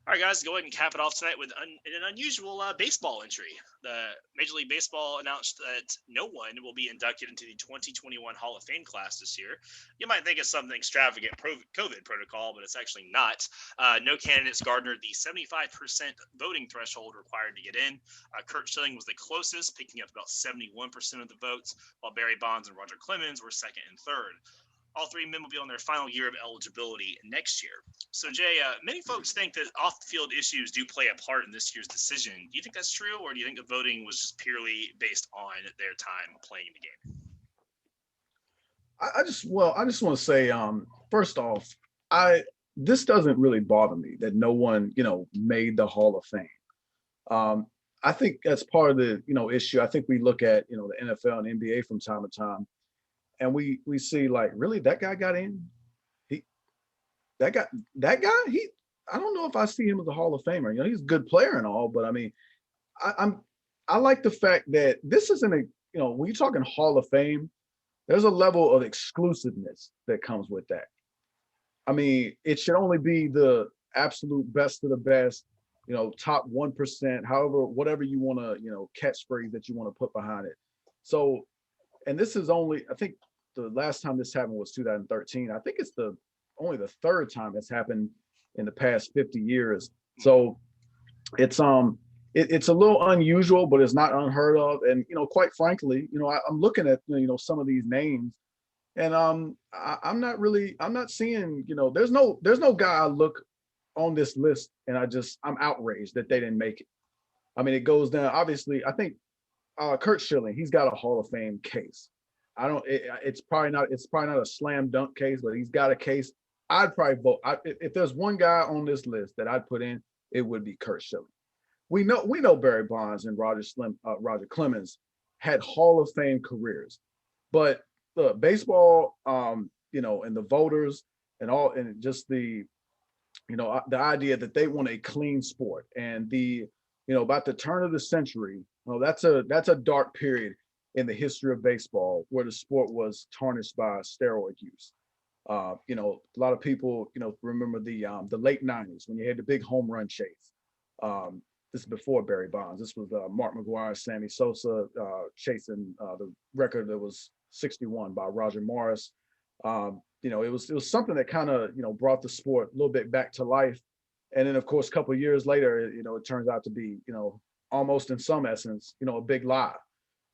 All right, guys, go ahead and cap it off tonight with an unusual baseball entry. The Major League Baseball announced that no one will be inducted into the 2021 Hall of Fame class this year. You might think it's something extravagant COVID protocol, but it's actually not. No candidates garnered the 75% voting threshold required to get in. Kurt Schilling was the closest, picking up about 71% of the votes, while Barry Bonds and Roger Clemens were second and third. All three men will be on their final year of eligibility next year. So, Jay, many folks think that off-the-field issues do play a part in this year's decision. Do you think that's true, or do you think the voting was just purely based on their time playing the game? I just want to say, first off, I this doesn't really bother me that no one, made the Hall of Fame. Um, I think that's part of the, issue. I think we look at, the NFL and NBA from time to time, and we see like, really, that guy got in. He that guy that guy he. I don't know if I see him as a Hall of Famer. He's a good player and all, but I mean, I'm I like the fact that this isn't a, when you're talking Hall of Fame, there's a level of exclusiveness that comes with that. I mean, it should only be the absolute best of the best, top 1%, however, whatever you want to, catchphrase that you want to put behind it. So, and this is only, I think the last time this happened was 2013. I think it's the only the third time it's happened in the past 50 years. So it's it's a little unusual, but it's not unheard of. And quite frankly, I'm looking at some of these names, and I'm not seeing there's no guy I look on this list and I'm outraged that they didn't make it. I mean, it goes down. Obviously, I think Kurt Schilling, he's got a Hall of Fame case. I don't. It's probably not a slam dunk case, but he's got a case. I'd probably vote. If there's one guy on this list that I'd put in, it would be Kurt Schilling. We know Barry Bonds and Roger Clemens had Hall of Fame careers, but look, baseball, and the voters and all, and just the idea that they want a clean sport, and about the turn of the century, well, that's a dark period in the history of baseball where the sport was tarnished by steroid use. A lot of people, remember the late '90s when you had the big home run chase. This is before Barry Bonds. This was Mark McGwire, Sammy Sosa chasing the record that was 61 by Roger Morris. It was something that kind of brought the sport a little bit back to life. And then of course a couple of years later, it turns out to be almost in some essence a big lie.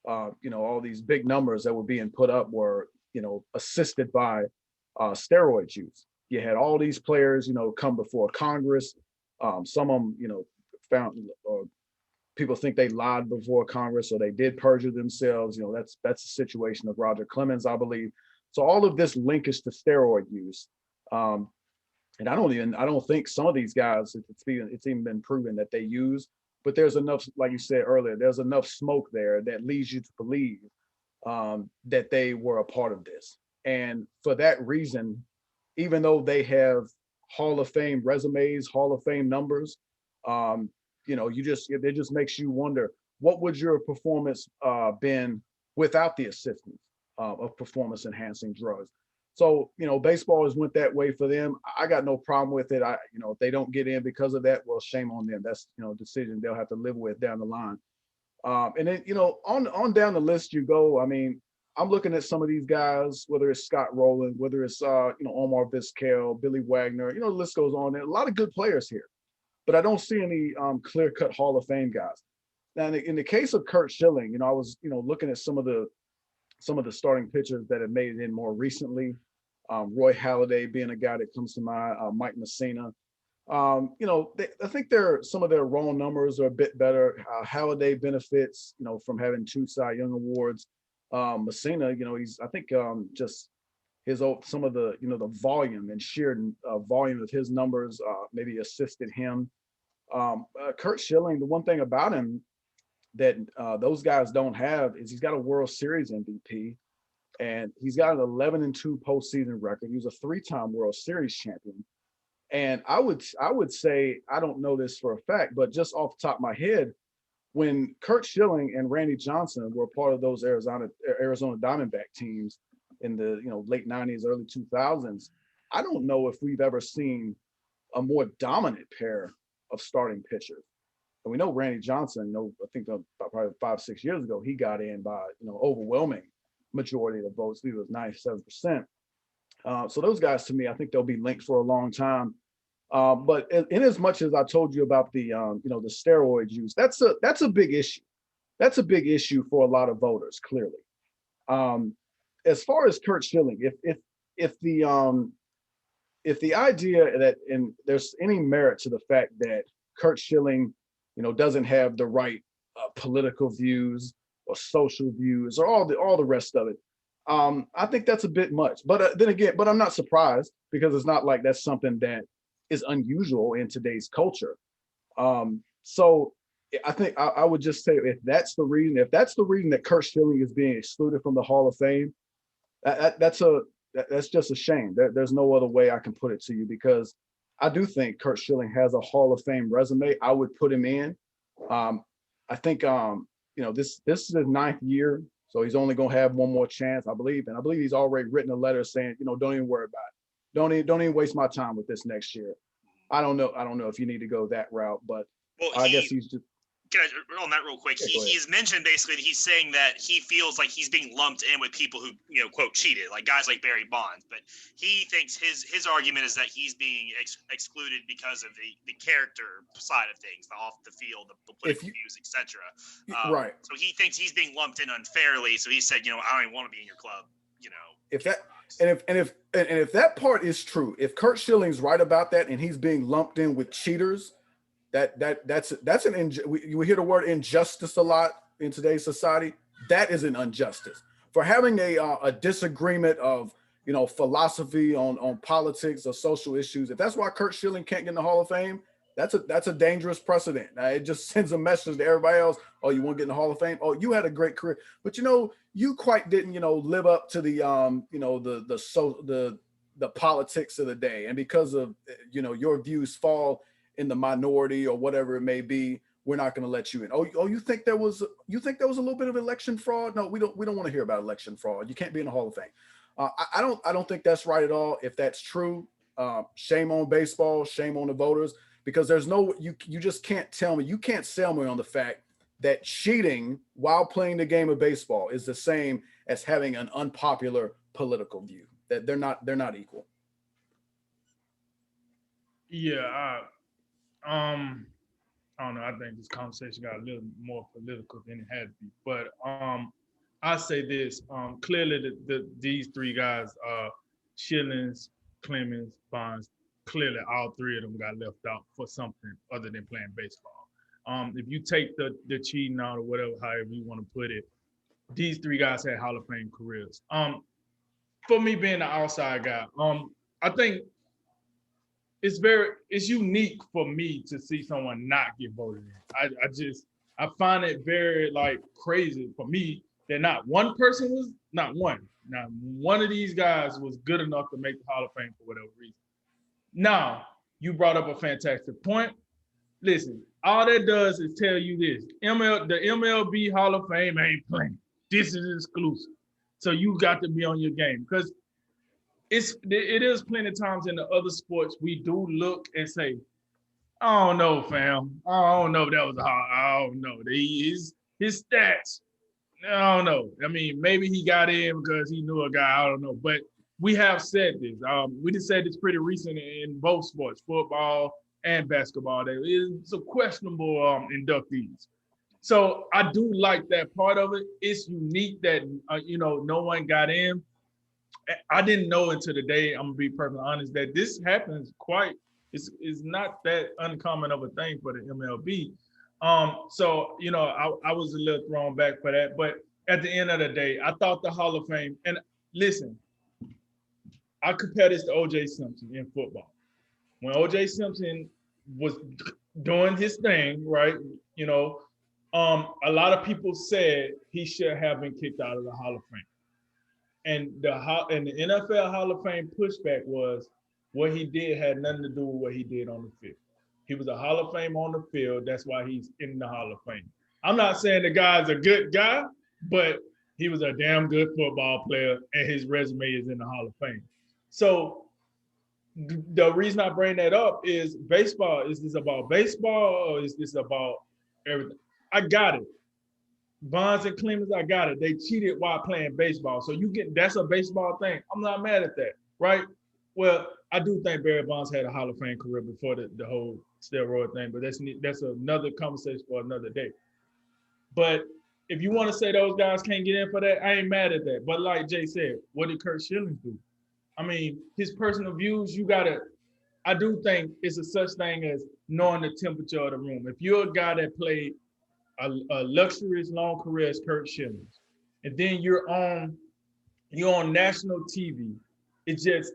All these big numbers that were being put up were assisted by steroid use. You had all these players come before Congress. Some of them found or people think they lied before Congress or they did perjure themselves. That's the situation of Roger Clemens, I believe. So all of this linkage to steroid use, and I don't think some of these guys it's even been proven that they use, but there's enough, like you said earlier, there's enough smoke there that leads you to believe that they were a part of this, and for that reason, even though they have Hall of Fame resumes, Hall of Fame numbers, um, it just makes you wonder what would your performance been without the assistance of performance enhancing drugs. So baseball has went that way for them. I got no problem with it. If they don't get in because of that, well, shame on them. That's a decision they'll have to live with down the line. And then on down the list you go. I mean, I'm looking at some of these guys, whether it's Scott Rowland, whether it's Omar Vizquel, Billy Wagner. The list goes on. There are a lot of good players here, but I don't see any clear-cut Hall of Fame guys. Now, in the case of Kurt Schilling, I was looking at some of the starting pitchers that have made it in more recently. Roy Halladay being a guy that comes to mind. Mike Messina. I think some of their raw numbers are a bit better. Halladay benefits, from having two Cy Young awards. Messina, he's I think just some of the volume and sheer volume of his numbers maybe assisted him. Kurt Schilling, the one thing about him that those guys don't have is he's got a World Series MVP, and he's got an 11-2 postseason record. He was a three-time World Series champion. And I would say, I don't know this for a fact, but just off the top of my head, when Kurt Schilling and Randy Johnson were part of those Arizona Diamondback teams in the late '90s, early 2000s, I don't know if we've ever seen a more dominant pair of starting pitchers. And we know Randy Johnson, I think about probably 5-6 years ago, he got in by, overwhelming majority of the votes. I believe it was 97%. So those guys, to me, I think they'll be linked for a long time. But in as much as I told you about the steroid use, that's a big issue. That's a big issue for a lot of voters, clearly. As far as Curt Schilling, if the idea that, and there's any merit to the fact that Curt Schilling, doesn't have the right political views or social views or all the rest of it, I think that's a bit much. But then again, I'm not surprised, because it's not like that's something that is unusual in today's culture. So I think I would just say, if that's the reason that Curt Schilling is being excluded from the Hall of Fame, that's just a shame. There's no other way I can put it to you, because I do think Curt Schilling has a Hall of Fame resume. I would put him in. I think this is his 9th year, so he's only gonna have one more chance, I believe. And I believe he's already written a letter saying, don't even worry about it. Don't even waste my time with this next year. I don't know if you need to go that route, but I guess he's just. Can I on that real quick? Yeah, he's mentioned basically that he's saying that he feels like he's being lumped in with people who, quote, cheated, like guys like Barry Bonds. But he thinks his argument is that he's being excluded because of the character side of things, the off the field, the political views, etc. Right. So he thinks he's being lumped in unfairly. So he said, I don't even want to be in your club. If that part is true, if Curt Schilling's right about that and he's being lumped in with cheaters, that's we hear the word injustice a lot in today's society. That is an injustice. For having a disagreement of philosophy on politics or social issues, if that's why Curt Schilling can't get in the Hall of Fame, that's a dangerous precedent. It just sends a message to everybody else. Oh, you want to get in the Hall of Fame? Oh, you had a great career, but you quite didn't live up to the the politics of the day, and because of your views fall in the minority or whatever it may be, we're not going to let you in. Oh, you think there was a little bit of election fraud? No, we don't want to hear about election fraud. You can't be in the Hall of Fame. I don't think that's right at all. If that's true, shame on baseball, shame on the voters, because there's you just can't tell me, you can't sell me on the fact that cheating while playing the game of baseball is the same as having an unpopular political view. That they're not equal. Yeah, I don't know. I think this conversation got a little more political than it had to be. But I say this: clearly, these three guys, Schillings, Clemens, Bonds, clearly all three of them got left out for something other than playing baseball. If you take the cheating out or whatever, however you want to put it, these three guys had Hall of Fame careers. For me being the outside guy, I think it's unique for me to see someone not get voted in. I find it very crazy for me that not one of these guys was good enough to make the Hall of Fame for whatever reason. Now, you brought up a fantastic point. Listen, all that does is tell you this. The MLB Hall of Fame ain't playing. This is exclusive. So you got to be on your game, because it is plenty of times in the other sports we do look and say, I don't know, fam. I don't know if that was I don't know. His stats, I don't know. I mean, maybe he got in because he knew a guy. I don't know. But we have said this. We just said this pretty recent in both sports, football and basketball. That it's a questionable inductees. So I do like that part of it. It's unique that no one got in. I didn't know until the day, I'm gonna be perfectly honest, that this happens it's not that uncommon of a thing for the MLB. So I was a little thrown back for that, but at the end of the day, I thought the Hall of Fame, and listen, I compare this to O.J. Simpson in football. When O.J. Simpson was doing his thing, right, a lot of people said he should have been kicked out of the Hall of Fame. And the NFL Hall of Fame pushback was what he did had nothing to do with what he did on the field. He was a Hall of Fame on the field. That's why he's in the Hall of Fame. I'm not saying the guy's a good guy, but he was a damn good football player, and his resume is in the Hall of Fame. So The reason I bring that up is baseball. Is this about baseball or is this about everything? I got it. Bonds and Clemens, I got it. They cheated while playing baseball. So that's a baseball thing. I'm not mad at that, right? Well, I do think Barry Bonds had a Hall of Fame career before the whole steroid thing, but that's another conversation for another day. But if you want to say those guys can't get in for that, I ain't mad at that. But like Jay said, what did Kurt Schilling do? I mean, his personal views, I do think it's a such thing as knowing the temperature of the room. If you're a guy that played a luxurious long career as Kurt Schilling, and then you're on national TV, it's just,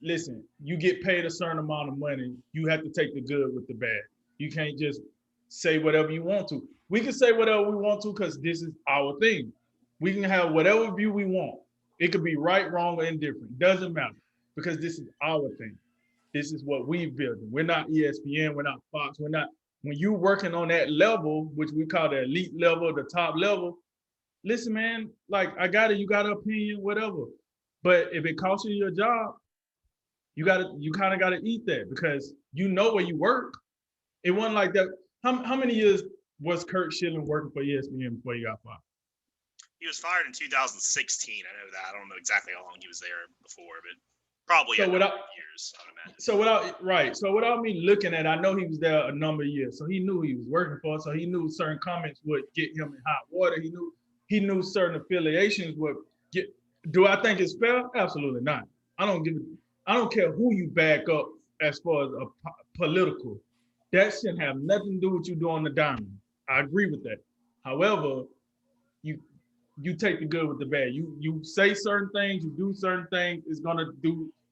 listen, you get paid a certain amount of money, you have to take the good with the bad. You can't just say whatever you want to. We can say whatever we want to because this is our thing. We can have whatever view we want. It could be right, wrong, or indifferent. Doesn't matter because this is our thing. This is what we build. We're not ESPN. We're not Fox. We're not. When you're working on that level, which we call the elite level, the top level, listen, man, like I got it. You got an opinion, whatever. But if it costs you your job, you kind of gotta eat that because you know where you work. It wasn't like that. How many years was Kurt Schilling working for ESPN before he got fired? He was fired in 2016. I know that. I don't know exactly how long he was there before, but probably a number of years, I would imagine. So without me looking at it, I know he was there a number of years. So he knew he was working for us. So he knew certain comments would get him in hot water. He knew certain affiliations would get. Do I think it's fair? Absolutely not. I don't care who you back up as far as a political. That shouldn't have nothing to do with you doing the diamond. I agree with that. However, you take the good with the bad. You say certain things, you do certain things,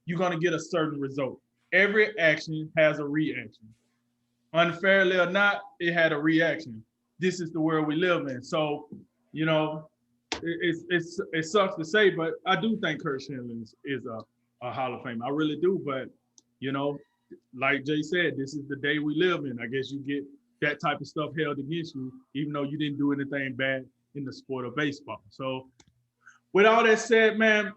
you're gonna get a certain result. Every action has a reaction. Unfairly or not, it had a reaction. This is the world we live in. So, you know, it sucks to say, but I do think Kurt Schilling is a Hall of Fame. I really do. But, you know, like Jay said, this is the day we live in. I guess you get that type of stuff held against you, even though you didn't do anything bad in the sport of baseball. So with all that said, man,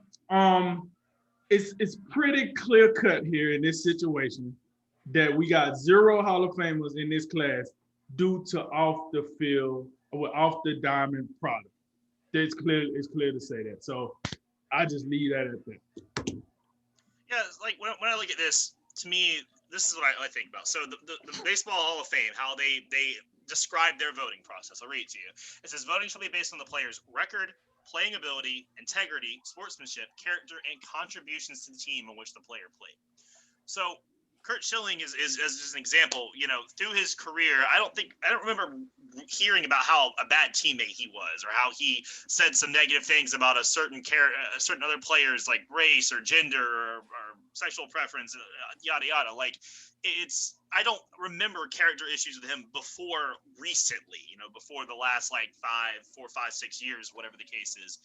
it's pretty clear cut here in this situation that we got 0 Hall of Famers in this class due to off the field or off the diamond product. It's clear to say that. So I just leave that at that. Yeah, like when I look at this, to me, this is what I think about. So the Baseball Hall of Fame, how they describe their voting process. I'll read it to you. It says voting shall be based on the player's record, playing ability, integrity, sportsmanship, character, and contributions to the team in which the player played. So Kurt Schilling is as just an example, you know, through his career, I don't remember hearing about how a bad teammate he was or how he said some negative things about a certain other players like race or gender or sexual preference, yada yada. Like I don't remember character issues with him before recently, you know, before the last like 4, 5, 6 years, whatever the case is.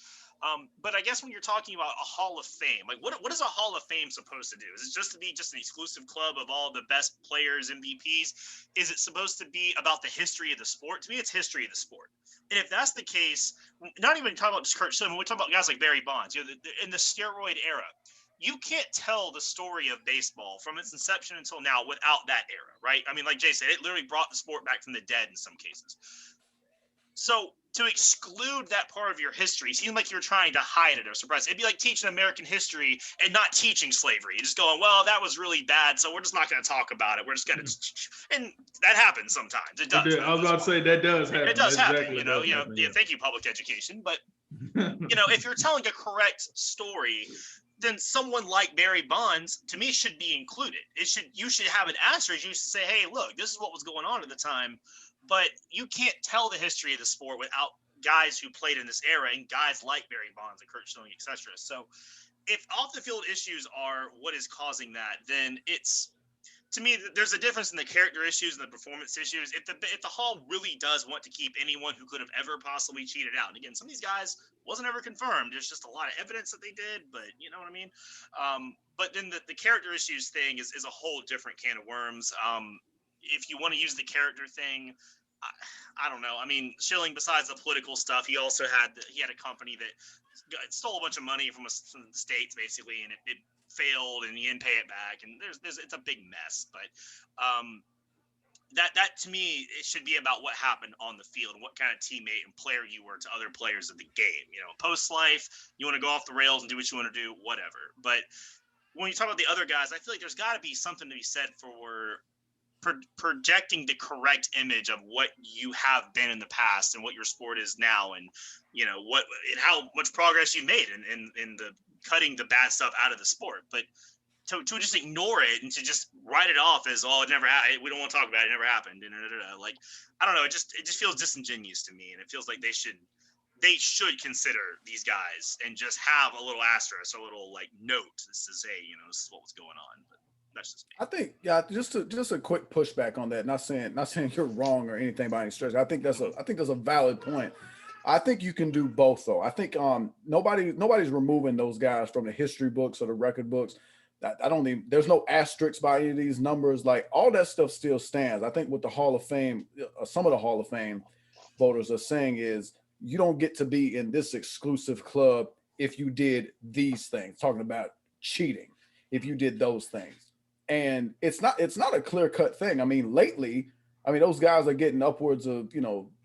But I guess when you're talking about a Hall of Fame, like what is a Hall of Fame supposed to do? Is it just to be just an exclusive club of all the best players, MVPs? Is it supposed to be about the history of the sport? To me, it's history of the sport. And if that's the case, not even talking about just Kurt Schilling, we're talking about guys like Barry Bonds, you know, in the steroid era. You can't tell the story of baseball from its inception until now without that era, right? I mean, like Jay said, it literally brought the sport back from the dead in some cases. So to exclude that part of your history seems like you're trying to hide it or suppress it. It'd be like teaching American history and not teaching slavery. You're just going, well, that was really bad, so we're just not going to talk about it. We're just going to, and that happens sometimes. It does. I was about to say that does happen. It does happen. Exactly, you know. Yeah. Thank you, public education. But you know, if you're telling a correct story, then someone like Barry Bonds, to me, should be included. You should have an asterisk. You should say, hey, look, this is what was going on at the time. But you can't tell the history of the sport without guys who played in this era and guys like Barry Bonds and Kurt Schilling, etc. So if off the field issues are what is causing that, then it's, to me, there's a difference in the character issues and the performance issues. If the Hall really does want to keep anyone who could have ever possibly cheated out, and again, some of these guys wasn't ever confirmed. There's just a lot of evidence that they did, but you know what I mean? But then the character issues thing is a whole different can of worms. If you want to use the character thing, I don't know. I mean, Schilling, besides the political stuff, he also had a company that stole a bunch of money from the states, basically, and it failed and he didn't pay it back, and it's a big mess. But that to me, it should be about what happened on the field and what kind of teammate and player you were to other players of the game. Post life, you want to go off the rails and do what you want to do, whatever. But when you talk about the other guys, I feel like there's got to be something to be said for projecting the correct image of what you have been in the past and what your sport is now, and what and how much progress you made in the cutting the bad stuff out of the sport. But to just ignore it and to just write it off as, oh, it never happened, we don't want to talk about it, it never happened, like, I don't know, it just feels disingenuous to me, and it feels like they should consider these guys and just have a little asterisk, a little like note that says, hey, this is what was going on. But that's just me. I think, yeah, just a quick pushback on that. Not saying you're wrong or anything by any stretch. I think that's a valid point. I think you can do both though. I think nobody's removing those guys from the history books or the record books. I don't think there's no asterisks by any of these numbers. Like, all that stuff still stands. I think what the Hall of Fame, some of the Hall of Fame voters are saying is, you don't get to be in this exclusive club if you did these things, talking about cheating, if you did those things. And it's not a clear-cut thing. I mean, lately, those guys are getting upwards of,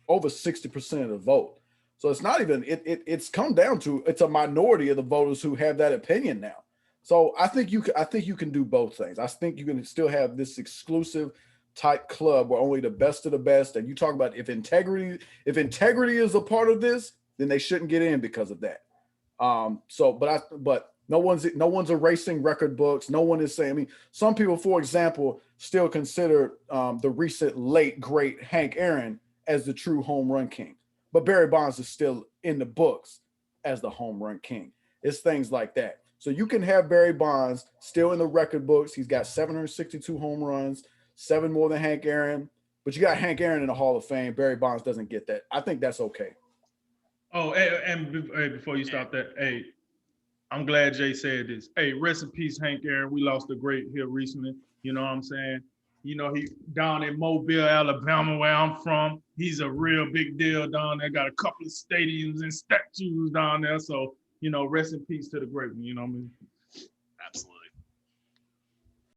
over 60% of the vote. So it's not even, it's come down to, it's a minority of the voters who have that opinion now. So I think you can do both things. I think you can still have this exclusive type club where only the best of the best. And you talk about if integrity is a part of this, then they shouldn't get in because of that. But no one's erasing record books. No one is saying, some people, for example, still consider the recent late great Hank Aaron as the true home run king, but Barry Bonds is still in the books as the home run king. It's things like that. So you can have Barry Bonds still in the record books. He's got 762 home runs, 7 more than Hank Aaron, but you got Hank Aaron in the Hall of Fame. Barry Bonds doesn't get that. I think that's okay. Oh, and before you stop that, hey, I'm glad Jay said this. Hey, rest in peace, Hank Aaron. We lost a great here recently. You know what I'm saying? He down in Mobile, Alabama, where I'm from. He's a real big deal down there. Got a couple of stadiums and statues down there. So, rest in peace to the great one. You know what I mean?